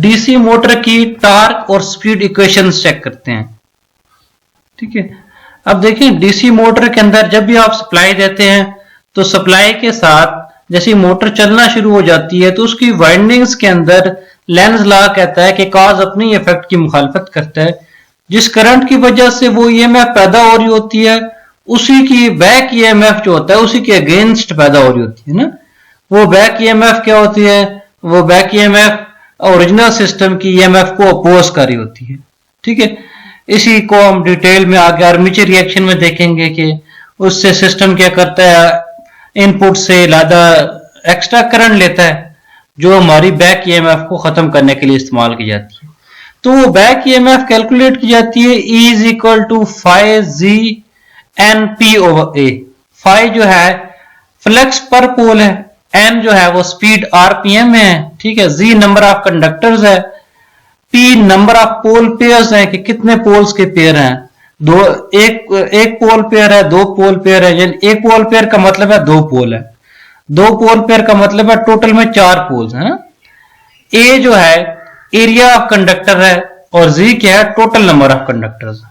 DC motor की torque और speed equations check करते हैं। ठीक है, अब देखिए डीसी मोटर के अंदर जब भी आप सप्लाई देते हैं तो सप्लाई के साथ जैसे मोटर चलना शुरू हो जाती है तो उसकी वाइंडिंग्स के अंदर लेंज लॉ कहता है कि कॉज अपनी इफेक्ट की मुखालफत करता है। जिस करंट की वजह से वो ईएमएफ पैदा हो रही होती है उसी की बैक ईएमएफ जो होता है उसी के अगेंस्ट पैदा हो रही होती है ना। वो बैक ईएमएफ क्या होती है, वो बैक ईएमएफ ओरिजिनल सिस्टम की ईएमएफ को अपोज कर रही होती है। ठीक है, इसी को हम डिटेल में आगे आर्मेचर रिएक्शन में देखेंगे कि उससे सिस्टम क्या करता है, इनपुट से ज़्यादा एक्स्ट्रा करंट लेता है जो हमारी बैक ईएमएफ को खत्म करने के लिए इस्तेमाल की जाती है। तो वो बैक ईएमएफ कैलकुलेट की जाती है E is equal to phi G N P over A. Phi जो है फ्लक्स पर पोल है, एन जो है वो स्पीड आरपीएम में है। ठीक है, जी नंबर ऑफ कंडक्टर्स है, P number of pole pairs है कि कितने पोल्स के पेयर हैं। एक पोल पेयर है, दो पोल पेयर है, यानी एक पोल पेयर का मतलब है दो पोल है, दो पोल पेयर का मतलब है टोटल में चार पोल्स हैं। ए जो है एरिया ऑफ कंडक्टर है और जी क्या है, टोटल नंबर ऑफ कंडक्टर्स।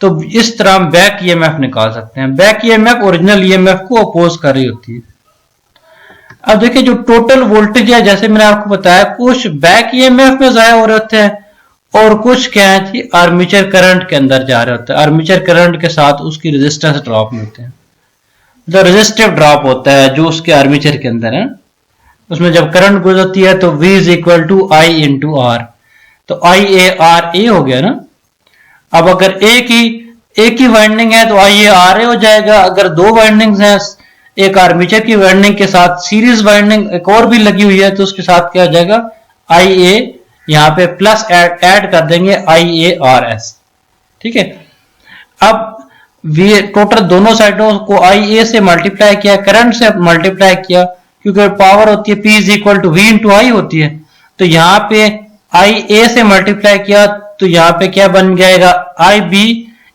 तो इस तरह हम बैक ईएमएफ निकाल सकते हैं। बैक ईएमएफ ओरिजिनल ईएमएफ को अपोज कर रही होती है। अब देखिए जो टोटल वोल्टेज है, जैसे मैंने आपको बताया, कुछ बैक ईएमएफ में जाया हो रहे होते हैं और कुछ क्या है कि आर्मेचर करंट के अंदर जा रहे होते हैं। आर्मेचर करंट के साथ उसकी रेजिस्टेंस ड्रॉप में होते हैं, जो रेजिस्टिव ड्रॉप होता है जो उसके आर्मेचर के अंदर है। उसमें जब करंट गुजरती है तो V is equal to I into R, तो आई ए आर ए हो गया ना। अब अगर एक ही वाइंडिंग है तो आई ए आर ए हो जाएगा। अगर दो वाइंडिंग्स हैं, एक आर्मेचर की वाइंडिंग के साथ सीरीज वाइंडिंग एक और भी लगी हुई है तो उसके साथ क्या हो जाएगा, आई ए, यहाँ पे प्लस ऐड कर देंगे आई ए आर एस। ठीक है, अब वी टोटल दोनों साइडों को आई ए से मल्टीप्लाई किया, करंट से मल्टीप्लाई किया, क्योंकि पावर होती है P is equal to V into I होती है। तो यहाँ पे आई ए से मल्टीप्लाई किया तो यहाँ पे क्या बन जाएगा, आई B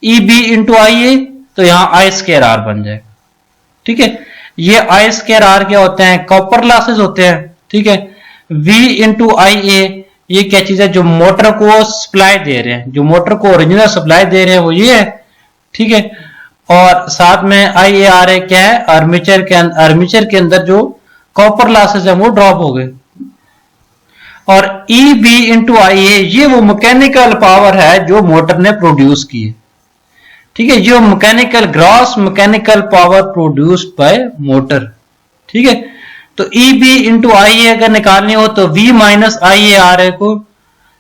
E B into I ए, तो यहाँ आई स्क्वायर आर बन जाएगा। ठीक है, ये आई स्क्वायर आर क्या होते हैं, कॉपर लॉसेस होते हैं। ठीक है, V इंटू आई ए ये क्या चीज है, जो मोटर को सप्लाई दे रहे हैं, जो मोटर को ओरिजिनल सप्लाई दे रहे हैं वो ये है। ठीक है, और साथ में आई ए आर ए क्या है, आर्मेचर के अंदर जो कॉपर लॉसेस है वो ड्रॉप हो गए। और ई बी इंटू आई ए ये वो मैकेनिकल पावर है जो मोटर ने प्रोड्यूस की है। ठीक है, जो gross mechanical power produced by motor. ठीक है, तो ई बी इंटू आई ए अगर निकालनी हो तो V minus I A R A को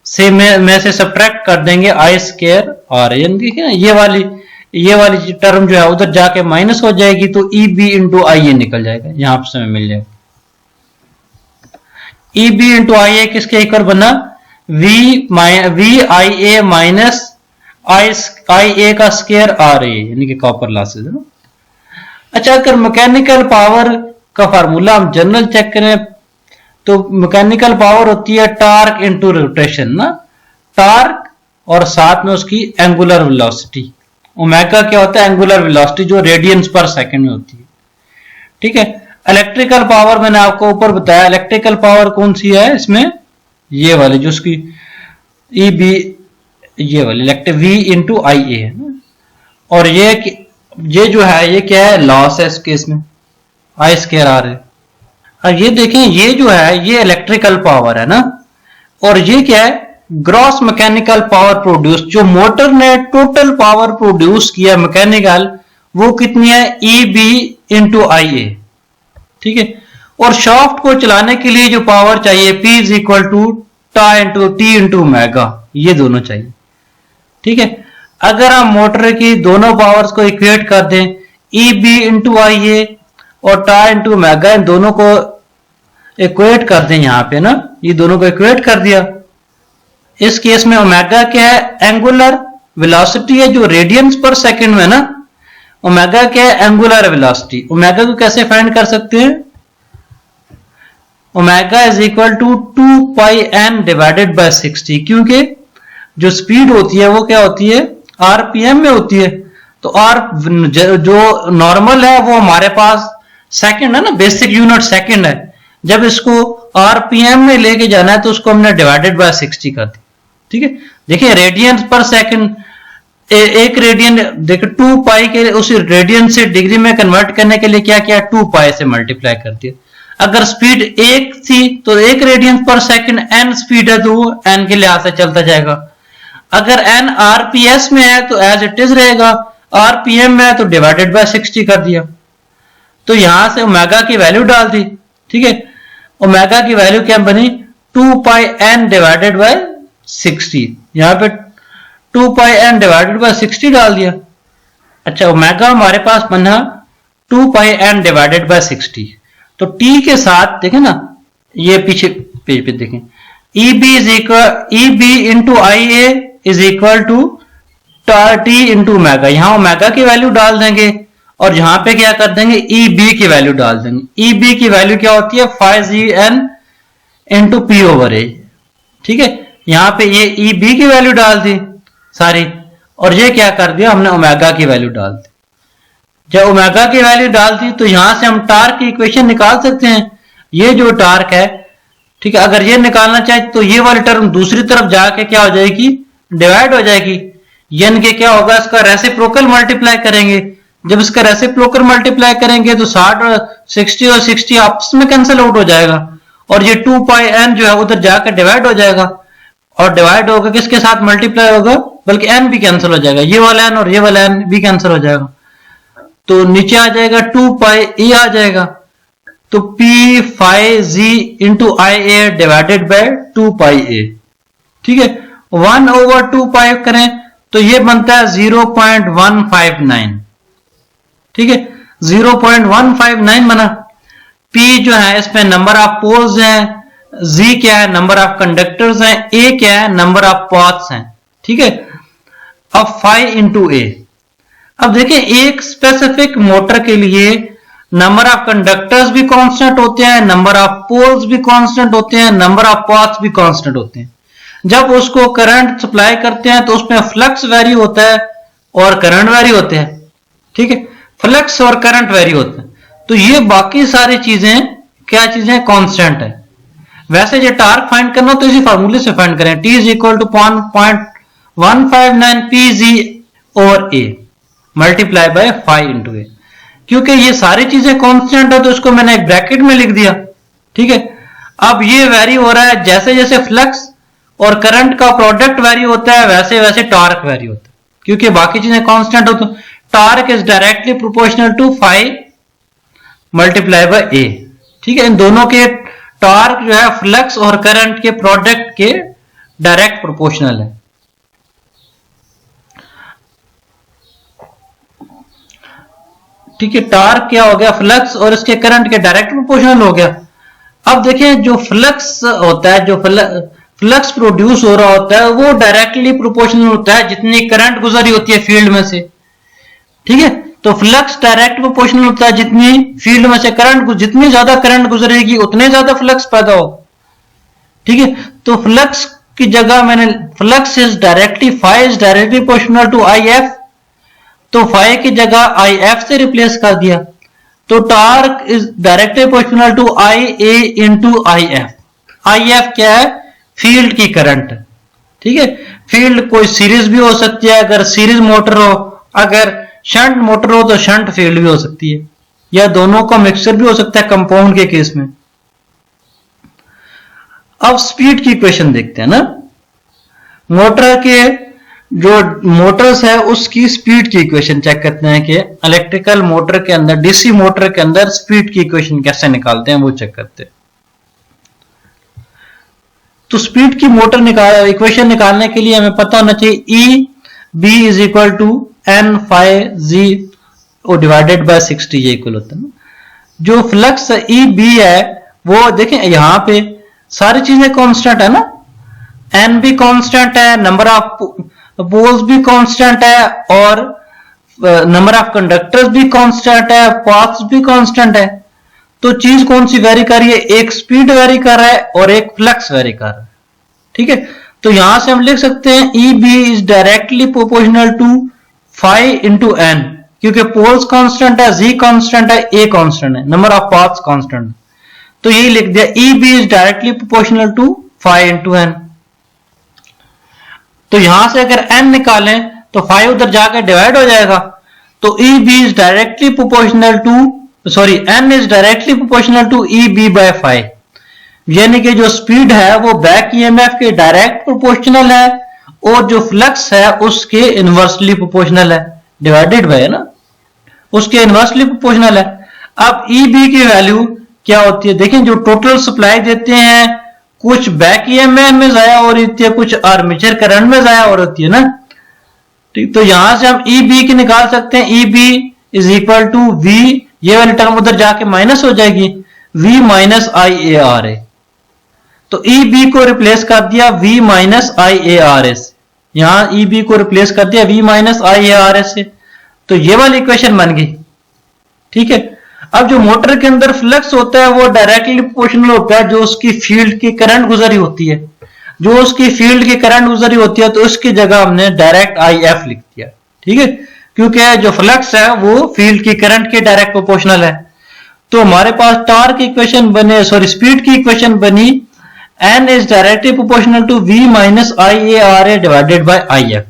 से में से सब्ट्रैक्ट कर देंगे आई स्क्वायर आर ए, ठीक है। ये वाली टर्म जो है उधर जाके माइनस हो जाएगी तो ई बी इंटू आई ए निकल जाएगा, यहां पर हमें मिल जाएगा। ई बी इंटू आई ए किसके इक्वल बना, we I A minus I ए का स्क्वायर आर ए, यानी कि कॉपर लॉसेस है ना। अच्छा, अगर मैकेनिकल पावर का फार्मूला हम जनरल चेक करें तो मैकेनिकल पावर होती है टॉर्क इनटू रोटेशन ना, टॉर्क और साथ में उसकी एंगुलर वेलोसिटी। ओमेगा क्या होता है, एंगुलर वेलोसिटी, जो रेडियंस पर सेकंड में होती है। ठीक है, इलेक्ट्रिकल पावर मैंने आपको ऊपर बताया, इलेक्ट्रिकल पावर कौन सी है इसमें, ये वाली जो उसकी ई बी, ये वाली इलेक्ट्रिक V इंटू आई ए है ना। और ये जो है ये क्या है, लॉस है इस केस में, आई स्क्वायर आर है। अब ये देखें, ये जो है ये इलेक्ट्रिकल पावर है ना, और ये क्या है, ग्रॉस मैकेनिकल पावर प्रोड्यूस, जो मोटर ने टोटल पावर प्रोड्यूस किया मैकेनिकल, वो कितनी है, ई बी इंटू आई ए। ठीक है, और शाफ्ट को चलाने के लिए जो पावर चाहिए P इज इक्वल टू टा इंटू टी इंटू ओमेगा, ये दोनों चाहिए। ठीक है, अगर हम मोटर की दोनों पावर्स को इक्वेट कर दें, ई बी इंटू आई ए और टा इंटू ओमेगा, इन दोनों को इक्वेट कर दें यहां पे ना, ये दोनों को इक्वेट कर दिया। इस केस में ओमेगा क्या है, एंगुलर वेलोसिटी है जो रेडियंस पर सेकंड में ना। ओमेगा क्या है, एंगुलर वेलोसिटी। ओमेगा को कैसे फाइंड कर सकते हैं, omega is equal to 2 pi n divided by 60, क्योंकि जो स्पीड होती है वो क्या होती है, आरपीएम में होती है। तो आर जो नॉर्मल है वो हमारे पास सेकंड है ना, बेसिक यूनिट सेकंड है, जब इसको आरपीएम में लेके जाना है तो उसको हमने डिवाइडेड बाय 60 कर दिया। ठीक है, देखिए रेडियंस पर सेकंड, एक रेडियन देखिए 2 पाई के उस रेडियन से डिग्री में कन्वर्ट करने के लिए क्या किया, 2 पाई से मल्टीप्लाई कर दिया। अगर स्पीड 1 थी तो 1 रेडियन पर सेकंड n स्पीड है तो वो n के लिहाज से चलता जाएगा। अगर n आरपीएस में है तो एज इट इज रहेगा, आरपीएम में है तो डिवाइडेड बाय 60 कर दिया। तो यहां से ओमेगा की वैल्यू डाल दी। ठीक है, ओमेगा की वैल्यू क्या बनी, 2 पाई n डिवाइडेड बाय 60। यहां पे 2 पाई n डिवाइडेड बाय 60 डाल दिया। अच्छा, ओमेगा हमारे पास बना 2 पाई n डिवाइडेड बाय 60। तो t के साथ देखें ना, ये पीछे पेज पे देखें, EB into I A is equal to T into omega. यहां ओमेगा की वैल्यू डाल देंगे और यहां पे क्या कर देंगे, EB की वैल्यू डाल देंगे। EB की वैल्यू क्या होती है, 5GN इंटू पी ओवर ए। ठीक है, यहां पे ये EB की वैल्यू डाल दी सारी, और ये क्या कर दिया हमने, ओमेगा की वैल्यू डाल दी। जब ओमेगा की वैल्यू डाल दी तो यहां से हम टार्क की इक्वेशन निकाल सकते हैं। ये जो टार्क है, ठीक है, अगर ये निकालना चाहे तो ये वाली टर्म दूसरी तरफ जाके क्या हो जाएगी, डिवाइड हो जाएगी। n के क्या होगा, इसका रेसिप्रोकल मल्टीप्लाई करेंगे। जब इसका रेसिप्रोकल मल्टीप्लाई करेंगे तो 60 और 60 आपस में कैंसिल आउट हो जाएगा, और ये 2 पाई n जो है उधर जाकर डिवाइड हो जाएगा, और डिवाइड होगा किसके साथ, मल्टीप्लाई होगा, बल्कि n भी कैंसिल हो जाएगा, ये वाला n और ये वाला n भी कैंसिल हो जाएगा। तो नीचे आ जाएगा 2 पाई e आ जाएगा, तो p phi G into I A divided by 2 pi A. ठीक है, 1 ओवर 2 पाई करें तो ये बनता है 0.159। ठीक है, 0.159 बना। p जो है इसमें नंबर ऑफ पोल्स हैं, z क्या है, नंबर ऑफ कंडक्टर्स हैं, a क्या है, नंबर ऑफ पाथ्स हैं। ठीक है, अब 5 इंटू ए। अब देखिए, एक स्पेसिफिक मोटर के लिए नंबर ऑफ कंडक्टर्स भी कांस्टेंट होते हैं, नंबर ऑफ पोल्स भी कांस्टेंट होते हैं, नंबर ऑफ पाथ्स भी कांस्टेंट होते हैं। जब उसको करंट सप्लाई करते हैं तो उसमें फ्लक्स वेरी होता है और करंट वेरी होते हैं। ठीक है, फ्लक्स और करंट वेरी होते हैं, तो ये बाकी सारी चीजें क्या चीजें, कांस्टेंट है। वैसे ये टार्क फाइंड करना तो इसी फार्मूले से फाइंड करें, T is equal to 0.159 PG और A multiply by 5 into A. क्योंकि ये सारी चीजें कांस्टेंट है तो इसको मैंने एक ब्रैकेट में लिख दिया। ठीक है, अब ये वेरी हो रहा है, जैसे जैसे फ्लक्स और करंट का प्रोडक्ट वेरी होता है वैसे वैसे टार्क वेरी होता है, क्योंकि बाकी चीजें कांस्टेंट हो। तो torque is directly proportional to 5 multiply by A. ठीक है, इन दोनों के टार्क जो है फ्लक्स और करंट के प्रोडक्ट के डायरेक्ट प्रोपोर्शनल है। ठीक है, टार्क क्या हो गया, फ्लक्स और इसके करंट के डायरेक्ट प्रोपोर्शनल हो गया। अब देखें, जो फ्लक्स होता है, जो फ्लक्स प्रोड्यूस हो रहा होता है वो डायरेक्टली प्रोपोर्शनल होता है जितनी करंट गुजरी होती है फील्ड में से। ठीक है, तो फ्लक्स डायरेक्ट प्रोपोर्शनल होता है जितनी फील्ड में से करंट, जितनी ज्यादा करंट गुजरेगी उतने ज्यादा फ्लक्स पैदा हो। ठीक है, तो फ्लक्स की जगह मैंने flux is directly proportional to I F, तो फाई की जगह आई एफ से रिप्लेस कर दिया। तो torque is directly proportional to I A into I F. I F क्या है, फील्ड की करंट। ठीक है, फील्ड कोई सीरीज भी हो सकती है, अगर सीरीज मोटर हो, अगर शंट मोटर हो तो शंट फील्ड भी हो सकती है, या दोनों का मिक्सचर भी हो सकता है कंपाउंड के केस में। अब स्पीड की इक्वेशन देखते हैं ना, मोटर के जो मोटर्स है उसकी स्पीड की इक्वेशन चेक करते हैं कि इलेक्ट्रिकल मोटर के अंदर, डीसी मोटर के अंदर स्पीड की इक्वेशन कैसे निकालते हैं वो चेक करते हैं। तो स्पीड की मोटर इक्वेशन निकालने के लिए हमें पता होना चाहिए E B is equal to N phi G divided by 60 ये इक्वल होता है ना। जो फ्लक्स ई बी है वो देखें यहां पे सारी चीजें कांस्टेंट है ना, एन भी कांस्टेंट है, नंबर ऑफ पोल्स भी कांस्टेंट है, और नंबर ऑफ कंडक्टर्स भी कांस्टेंट है, पाथ्स भी कांस्टेंट है। तो चीज कौन सी वेरी कर रही है, एक स्पीड वेरी कर रहा है और एक फ्लक्स वेरी कर रहा है। ठीक है, तो यहां से हम लिख सकते हैं E B is directly proportional to 5 into N, क्योंकि पोल्स कांस्टेंट है, जी कांस्टेंट है, ए कांस्टेंट है, नंबर ऑफ पाथ्स कांस्टेंट। तो यही लिख दिया E B is directly proportional to five into N. तो यहां से अगर n निकालें तो 5 उधर जाकर डिवाइड हो जाएगा, तो E B is directly proportional to n is directly proportional to E B by 5, यानी कि जो स्पीड है वो बैक ईएमएफ के डायरेक्ट प्रोपोर्शनल है और जो फ्लक्स है उसके इनवर्सली प्रोपोर्शनल है, डिवाइडेड बाय है ना, उसके इनवर्सली प्रोपोर्शनल है। अब ई बी की वैल्यू क्या होती है, देखें जो टोटल सप्लाई देते हैं कुछ बैक ईएमएफ में जाया हो रही है, कुछ आर्मेचर करंट में जाया हो रही है ना, ठीक। तो यहां से हम ई बी की निकाल सकते हैं, E B is equal to V, ये वाली टर्म उधर जाके माइनस हो जाएगी, V minus I A R A. तो ई बी को रिप्लेस कर दिया V minus I A R S, यहां ई बी को रिप्लेस कर दिया V minus I A R S से, तो ये वाली इक्वेशन बन गई, ठीक है। अब जो मोटर के अंदर फ्लक्स होता है वो डायरेक्टली प्रोपोर्शनल होता है जो उसकी फील्ड की करंट गुजरी होती है, जो उसकी फील्ड की करंट गुजरी होती है तो उसकी जगह हमने डायरेक्ट आई एफ लिख दिया, ठीक है, क्योंकि जो फ्लक्स है वो फील्ड की करंट के डायरेक्ट प्रोपोर्शनल है। तो हमारे पास टॉर्क की इक्वेशन बने, स्पीड की इक्वेशन बनी, n is directly proportional to v minus I A R A divided by I F.